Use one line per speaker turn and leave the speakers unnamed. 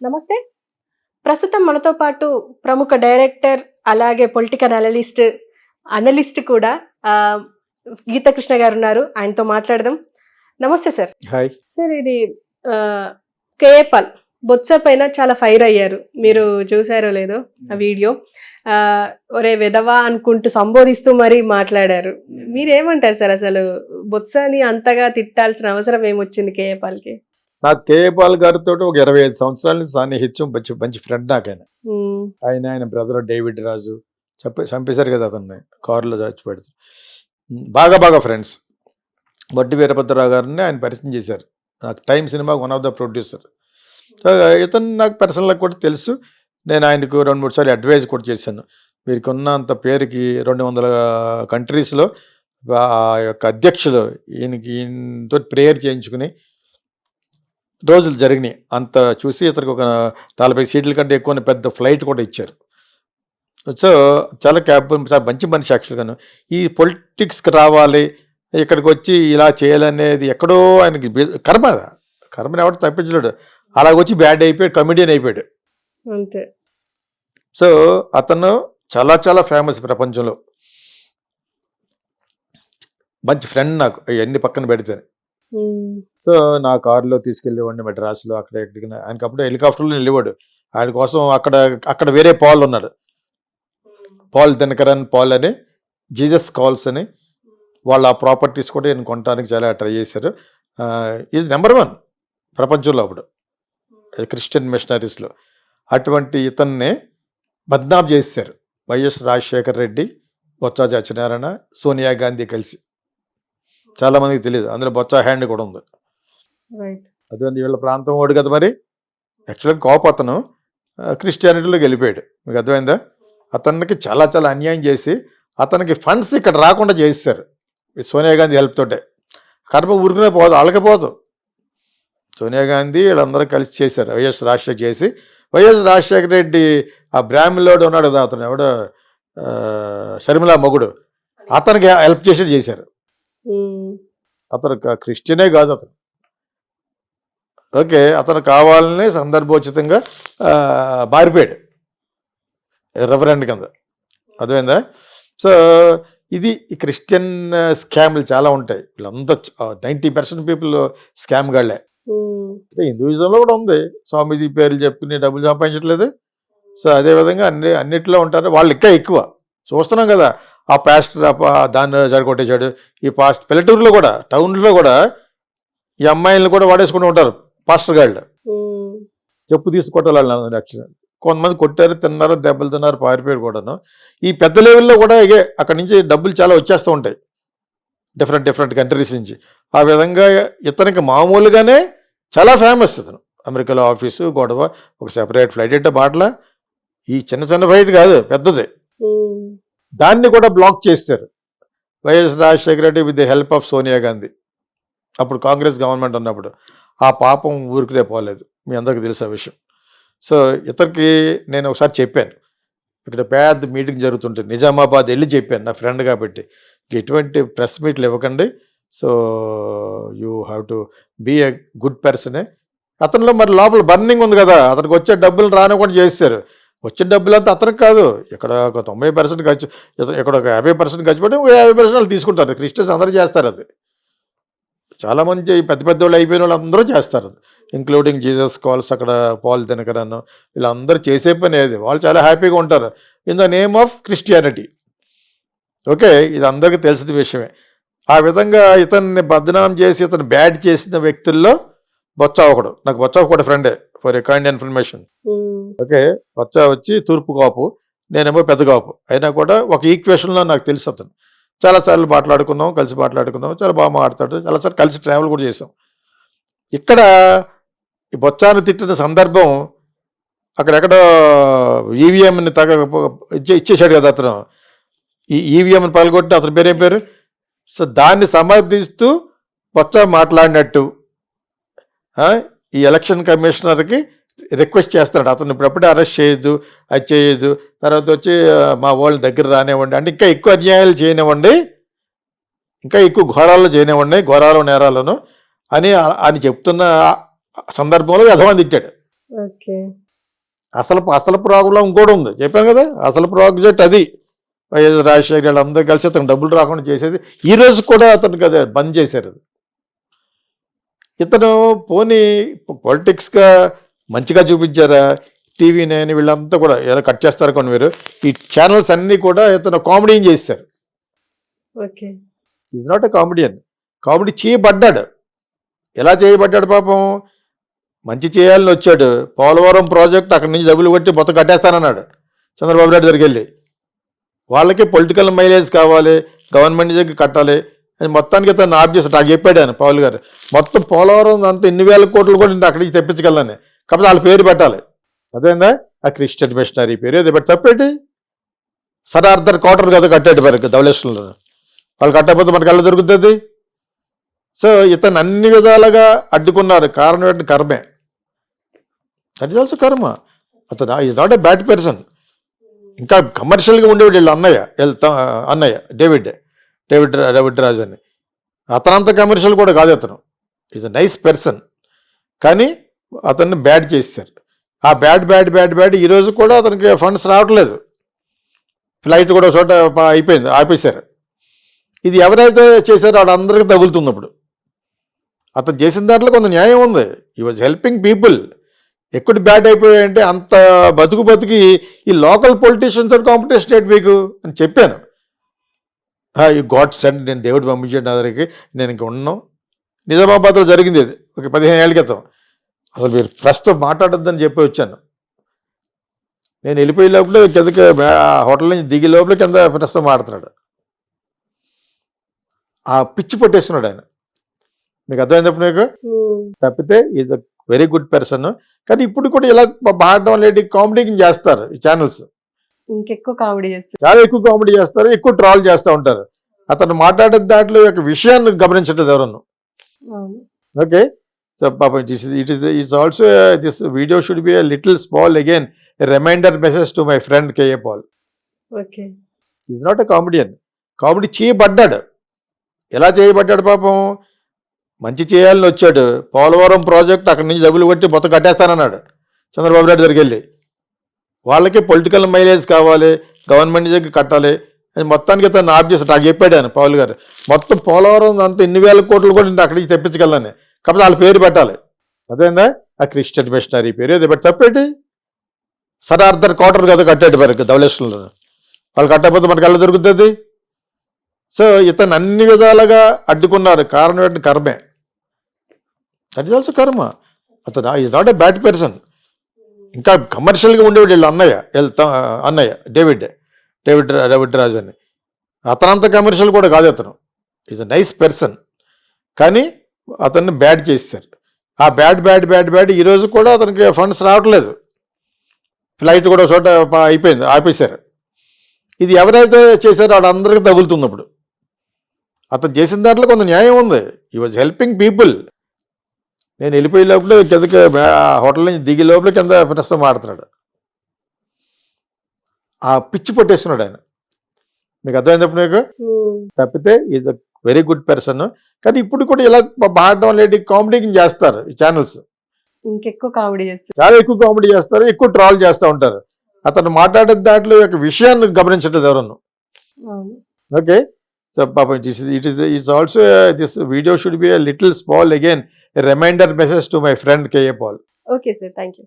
నమస్తే. ప్రస్తుతం మనతో పాటు ప్రముఖ డైరెక్టర్, అలాగే పొలిటికల్ అనలిస్ట్ కూడా ఆహ్, గీతాకృష్ణ గారున్నారు. ఆయనతో మాట్లాడదాం. నమస్తే సార్.
హాయ్.
సార్ ఇది ఆహ్, కేఏ పాల్ బొత్స పైన చాలా ఫైర్ అయ్యారు. మీరు చూసారో లేదో ఆ వీడియో. ఒరేయ్ వెధవా అనుకుంటూ సంబోధిస్తూ మరీ మాట్లాడారు. మీరేమంటారు సార్ అసలు బొత్సని అంతగా తిట్టాల్సిన అవసరం ఏమొచ్చింది కేఏ పాల్‌కి?
నాకు కేఏ పాల్ గారితో ఒక 25 సంవత్సరాల నుంచి సాన్నిహిత్యం, మంచి మంచి ఫ్రెండ్ నాకు ఆయన.
హ్మ్.
ఆయన బ్రదర్ డేవిడ్ రాజు చంపేశారు కదా అతన్ని, కారులో చచ్చిపెడుతూ. బాగా ఫ్రెండ్స్. వడ్డీ వీరభద్రరావు గారిని ఆయన పరిచయం చేశారు నాకు. Time cinema one of the producer. So ఇతను నాకు పర్సనల్గా కూడా తెలుసు. నేను ఆయనకు 2-3 సార్లు అడ్వైజ్ కూడా చేశాను. వీరికున్నంత పేరుకి 200 కంట్రీస్లో ఆ యొక్క అధ్యక్షులు ఈయనతో ప్రేయర్ చేయించుకుని రోజులు జరిగినాయి. అంత చూసి ఇతనికి ఒక 40 సీట్ల కంటే ఎక్కువ పెద్ద ఫ్లైట్ కూడా ఇచ్చారు. సో చాలా చాలా మంచి మనిషి యాక్చువల్గాను. ఈ పొలిటిక్స్కి రావాలి, ఇక్కడికి వచ్చి ఇలా చేయాలనేది ఎక్కడో ఆయనకి కర్మని ఎవరు తప్పించలేడు. అలాగ వచ్చి బ్యాడ్ అయిపోయాడు, కమెడియన్ అయిపోయాడు.
అంతే.
సో అతను చాలా ఫేమస్ ప్రపంచంలో. మంచి ఫ్రెండ్ నాకు, అవన్నీ పక్కన పెడితే. సో నా కారులో తీసుకెళ్ళేవాడిని మెడ్రాస్లో, అక్కడ ఎక్కడికి. ఆయనకి అప్పుడు హెలికాప్టర్లో వెళ్ళేవాడు. ఆయన కోసం అక్కడ వేరే పాల్ ఉన్నాడు, పాల్ దినకరన్ పాల్ అని, జీసస్ కాల్స్ అని. వాళ్ళ ఆ ప్రాపర్టీస్ కూడా నేను కొనడానికి చాలా ట్రై చేశారు. ఈజ్ నెంబర్ 1 ప్రపంచంలో అప్పుడు క్రిస్టియన్ మిషనరీస్లో. అటువంటి ఇతన్ని బద్నాం చేశారు వైఎస్ రాజశేఖర రెడ్డి, బొత్స సత్యనారాయణ, సోనియా గాంధీ కలిసి. చాలామందికి తెలియదు, అందులో బొత్స హ్యాండ్ కూడా ఉంది. అదే వీళ్ళ ప్రాంతం వాడు కదా మరి. యాక్చువల్గా కోప అతను క్రిస్టియానిటీలోకి వెళ్ళిపోయాడు. మీకు అర్థమైందా? అతనికి చాలా అన్యాయం చేసి అతనికి ఫండ్స్ ఇక్కడ రాకుండా చేశారు సోనియా గాంధీ హెల్ప్ తోటే. కర్మ ఊరుకునే పోదు, అలకపోదు. సోనియా గాంధీ వీళ్ళందరూ కలిసి చేశారు. వైఎస్ రాజశేఖర్ చేసి, వైఎస్ రాజశేఖర రెడ్డి ఆ బ్రాహ్మణులోడు ఉన్నాడు కదా, అతను ఎవడో షర్మిలా మొగుడు, అతనికి హెల్ప్ చేశారు. అతను క్రిస్టియనే కాదు అతను. ఓకే, అతను కావాలని సందర్భోచితంగా మారిపోయాడు రెఫరెండ్ కింద. అర్థమైందా? సో ఇది ఈ క్రిస్టియన్ స్కామ్లు చాలా ఉంటాయి. వీళ్ళంతా 90% పీపుల్ స్కామ్ గాళ్లే. హిందూయిజంలో కూడా ఉంది, స్వామీజీ పేర్లు చెప్పుకుని డబ్బులు సంపాదించట్లేదు. సో అదేవిధంగా అన్నిట్లో ఉంటారు వాళ్ళు. ఇంకా ఎక్కువ చూస్తున్నాం కదా, ఆ పాస్టర్ దాన్ని జరగొట్టేశాడు. ఈ పల్లెటూరులో కూడా, టౌన్లో కూడా ఈ అమ్మాయిలను కూడా వాడేసుకుంటూ ఉంటారు పాస్టర్ గాళ్ళు. చెప్పు తీసుకొట్టాలి యాక్చువల్. కొంతమంది కొట్టారు, తిన్నారు, దెబ్బలు తిన్నారు, పారిపోయారు కూడాను. ఈ పెద్ద లెవెల్లో కూడా అక్కడి నుంచి డబ్బులు చాలా వచ్చేస్తూ ఉంటాయి డిఫరెంట్ కంట్రీస్ నుంచి. ఆ విధంగా ఇతనికి మామూలుగానే చాలా ఫేమస్. ఇతను అమెరికాలో ఆఫీసు, గొడవ, ఒక సెపరేట్ ఫ్లైట్ అంటే బాటల. ఈ చిన్న ఫ్లైట్ కాదు, పెద్దదే. దాన్ని కూడా బ్లాక్ చేశారు YS Rajasekhara Reddy with the help of Sonia Gandhi. అప్పుడు కాంగ్రెస్ గవర్నమెంట్ ఉన్నప్పుడు. ఆ పాపం ఊరికినే పోలేదు, మీ అందరికీ తెలుసు ఆ విషయం. సో ఇతనికి నేను ఒకసారి చెప్పాను, ఇక్కడ పెద్ద మీటింగ్ జరుగుతుంటుంది, నిజామాబాద్ వెళ్ళి చెప్పాను నా ఫ్రెండ్ కాబట్టి, ఎటువంటి ప్రెస్ మీట్లు ఇవ్వకండి. So you have to be a good పర్సనే. అతనిలో మరి లోపల బర్నింగ్ ఉంది కదా, అతనికి వచ్చే డబ్బులు రానివ్వకుండా చేశారు. వచ్చే డబ్బులు అంతా అతనికి కాదు, ఇక్కడ ఒక 90% ఖర్చు, ఇక్కడ ఒక 50% ఖర్చు పెట్టి 50% వాళ్ళు తీసుకుంటారు. క్రిస్టియన్స్ అందరూ చేస్తారు అది. చాలామంది పెద్ద వాళ్ళు అయిపోయిన వాళ్ళు అందరూ చేస్తారు అది, ఇంక్లూడింగ్ జీసస్ కాల్స్, అక్కడ పాల్ దినకరన్, వీళ్ళందరూ చేసే పని అది. వాళ్ళు చాలా హ్యాపీగా ఉంటారు in the name of Christianity. Okay, ఇది అందరికీ తెలిసిన విషయమే. ఆ విధంగా ఇతన్ని బదనాం చేసి ఇతను బ్యాడ్ చేసిన వ్యక్తుల్లో బొత్స ఒకడు. నాకు బొత్స ఒకటి ఫ్రెండే, for a kind information. Okay, Botsa వచ్చి తూర్పు కాపు, నేనేమో పెద్ద కాపు. అయినా కూడా ఒక ఈక్వేషన్లో నాకు తెలుసు అతను. చాలాసార్లు కలిసి మాట్లాడుకున్నాం, చాలా బాగా మాట్లాడతాడు. చాలాసార్లు కలిసి ట్రావెల్ కూడా చేసాం. ఇక్కడ ఈ బొత్సాన్ని తిట్టిన సందర్భం, అక్కడెక్కడో ఈవీఎంని ఇచ్చేసాడు కదా అతను. ఈ ఈవీఎంని పగలగొట్టి అతని పేరేం పేరు. సో దాన్ని సమర్థిస్తూ బొత్స మాట్లాడినట్టు ఈ ఎలక్షన్ కమిషనర్కి రిక్వెస్ట్ చేస్తున్నాడు, అతను ఇప్పుడప్పుడే అరెస్ట్ చేయొద్దు, అది చేయొద్దు, తర్వాత వచ్చి మా వాళ్ళ దగ్గర రానివ్వండి, అంటే ఇంకా ఎక్కువ అన్యాయాలు చేయనివ్వండి, ఇంకా ఎక్కువ ఘోరాలు చేయనివ్వండి, ఘోరాలు నేరాలను అని చెప్తున్న సందర్భంలో యథమని తిట్టాడు.
ఓకే.
అసలు ప్రాబ్లం ఇంకోటి ఉంది, చెప్పాను కదా, అసలు ప్రాజెక్ట్ అది. వైఎస్ రాజశేఖర్ వీళ్ళందరూ కలిసి అతను డబ్బులు రాకుండా చేసేది. ఈ రోజు కూడా అతనికి అదే బంద్ చేశారు అది. ఇతను పోనీ పొలిటిక్స్గా మంచిగా చూపించారా? టీవీ నైన్ వీళ్ళంతా కూడా ఏదో కట్ చేస్తారు కొన్ని మీరు, ఈ ఛానల్స్ అన్నీ కూడా ఇతను కామెడీ చేశారు.
Okay.
Is not a comedian. Comedy చేయబడ్డాడు. ఎలా చేయబడ్డాడు పాపం? మంచి చేయాలని వచ్చాడు. పోలవరం ప్రాజెక్ట్ అక్కడి నుంచి డబ్బులు కొట్టి మొత్తం కట్టేస్తానన్నాడు చంద్రబాబు నాయుడు దగ్గరికి వెళ్ళి. వాళ్ళకి పొలిటికల్ మైలేజ్ కావాలి, గవర్నమెంట్ దగ్గర కట్టాలి అని మొత్తానికి తను ఆఫ్ చేస్తాడు. నాకు చెప్పాడు ఆయన పౌల్ గారు, మొత్తం పోలవరం అంతా ఎన్ని వేల కోట్లు కూడా నేను అక్కడికి తెప్పించగలని, కాకపోతే వాళ్ళ పేరు పెట్టాలి. అదేందా ఆ క్రిస్టియన్ మిషనరీ పేరు ఏదో పెట్టి తప్పేటి. సరార్థర్ క్వార్టర్ కదా కట్టాడు మనకి ధవళేశ్వరంలో. వాళ్ళు కట్టకపోతే మనకి ఎలా దొరుకుతుంది? సో ఇతను అన్ని విధాలుగా అడ్డుకున్నారు. కారణం ఏంటి? కర్మే. దట్ ఈస్ ఆల్సో కర్మ. అతను is not a bad person. ఇంకా కమర్షియల్గా ఉండేవాడు వీళ్ళు అన్నయ్య డేవిడ్ రాజ్ అని. అతనంత కమర్షియల్ కూడా కాదు అతను. Is a nice person. కానీ అతన్ని బ్యాడ్ చేశారు. ఆ బ్యాడ్ ఈరోజు కూడా అతనికి ఫండ్స్ రావట్లేదు. ఫ్లైట్ కూడా చోట అయిపోయింది, ఆపేశారు. ఇది ఎవరైతే చేశారో వాళ్ళందరికీ తగులుతుంది. అప్పుడు అతను చేసిన దాంట్లో కొంత న్యాయం ఉంది. ఈ వాజ్ హెల్పింగ్ పీపుల్. ఎక్కడ బ్యాడ్ అయిపోయాయంటే అంత బతుకి ఈ లోకల్ పొలిటీషియన్స్ తోటి కాంపిటీషన్ ఏంటి మీకు అని చెప్పాను. ఈ గాడ్ సెండ్, నేను దేవుడు పంపించాడు నా దగ్గరికి, నేను ఇంక ఉన్నాను. నిజామాబాద్లో జరిగింది ఇది ఒక 15 ఏళ్ళ క్రితం. అసలు మీరు ప్రస్తుతం మాట్లాడొద్దని చెప్పి వచ్చాను. నేను వెళ్ళిపోయే లోపల కిందకి హోటల్ నుంచి దిగే లోపల కింద ప్రస్తుతం మాడుతున్నాడు. ఆ పిచ్చి పట్టేస్తున్నాడు ఆయన. మీకు అర్థమైనప్పుడు మీకు తప్పితే is a very good person. కానీ ఇప్పుడు కూడా ఇలా పాడడం లేటి కామెడీకి చేస్తారు ఈ ఛానల్స్.
ఇంకెక్కువ కామెడీ చేస్తారు,
చాలా ఎక్కువ కామెడీ చేస్తారు, ఎక్కువ ట్రాల్ చేస్తూ ఉంటారు. అతను మాట్లాడే దాంట్లో యొక్క విషయాన్ని గమనించట్లేదు ఎవరన్నా. ఓకే. సో పాపం it is also this video should be a little small again a reminder message to my friend KA Paul.
Okay.
Is not a comedian. Comedy చేయబడ్డాడు. ఎలా చేయబడ్డాడు పాపం? మంచి చేయాలని వచ్చాడు. పోలవరం ప్రాజెక్ట్ అక్కడి నుంచి డబ్బులు కొట్టి మొత్తం కట్టేస్తానన్నాడు చంద్రబాబు నాయుడు దగ్గరికి వెళ్ళి. వాళ్ళకి పొలిటికల్ మైలేజ్ కావాలి, గవర్నమెంట్ దగ్గర కట్టాలి అని మొత్తానికి తను ఆఫ్ చేస్తాడు. నాకు చెప్పాడు ఆయన పౌల్ గారు, మొత్తం పోలవరం అంతా ఎన్ని వేల కోట్లు కూడా నేను అక్కడికి తెప్పించగలని, కాకపోతే వాళ్ళ పేరు పెట్టాలి. అదేందా ఆ క్రిస్టియన్ మిషనరీ పేరు ఏదో పెట్టి తప్పేటి. సరార్థర్ క్వార్టర్ కదా కట్టాడు మనకి ధవళేశ్వరంలో. వాళ్ళు కట్టకపోతే మనకి ఎలా దొరుకుతుంది? సో ఇతను అన్ని విధాలుగా అడ్డుకున్నారు. కారణం ఏంటి? కర్మే. దట్ ఈస్ ఆల్సో కర్మ. అతను is not a bad person. ఇంకా కమర్షియల్గా ఉండేవాడు వీళ్ళు అన్నయ్య డేవిడ్ రాజ్ అని. అతనంత కమర్షియల్ కూడా కాదు అతను. Is a nice person. కానీ అతన్ని బ్యాడ్ చేశారు. ఆ బ్యాడ్ ఈరోజు కూడా అతనికి ఫండ్స్ రావట్లేదు. ఫ్లైట్ కూడా చోట అయిపోయింది, ఆపేశారు. ఇది ఎవరైతే చేశారో వాళ్ళందరికీ తగులుతుంది. అప్పుడు అతను చేసిన దాంట్లో కొంత న్యాయం ఉంది. ఈ వాజ్ హెల్పింగ్ పీపుల్. నేను వెళ్ళిపోయే లోపల కిందకి హోటల్ నుంచి దిగే లోపల కింద ప్రస్తుతం మాడుతున్నాడు. ఆ పిచ్చి పట్టేస్తున్నాడు ఆయన. మీకు అర్థమైనప్పుడు మీకు తప్పితే is a very good person. కానీ ఇప్పుడు కూడా ఇలా పాడడం లేటి కామెడీకి చేస్తారు ఈ ఛానల్స్.
ఇంకెక్కువ కామెడీ చేస్తారు,
చాలా ఎక్కువ కామెడీ చేస్తారు, ఎక్కువ ట్రాల్ చేస్తూ ఉంటారు. అతను మాట్లాడే దాంట్లో యొక్క విషయాన్ని గమనించట్లేదు ఎవరన్నా. ఓకే. సో పాపం it is also this video should be a little small again a reminder message to my friend KA Paul.
Okay sir, thank you.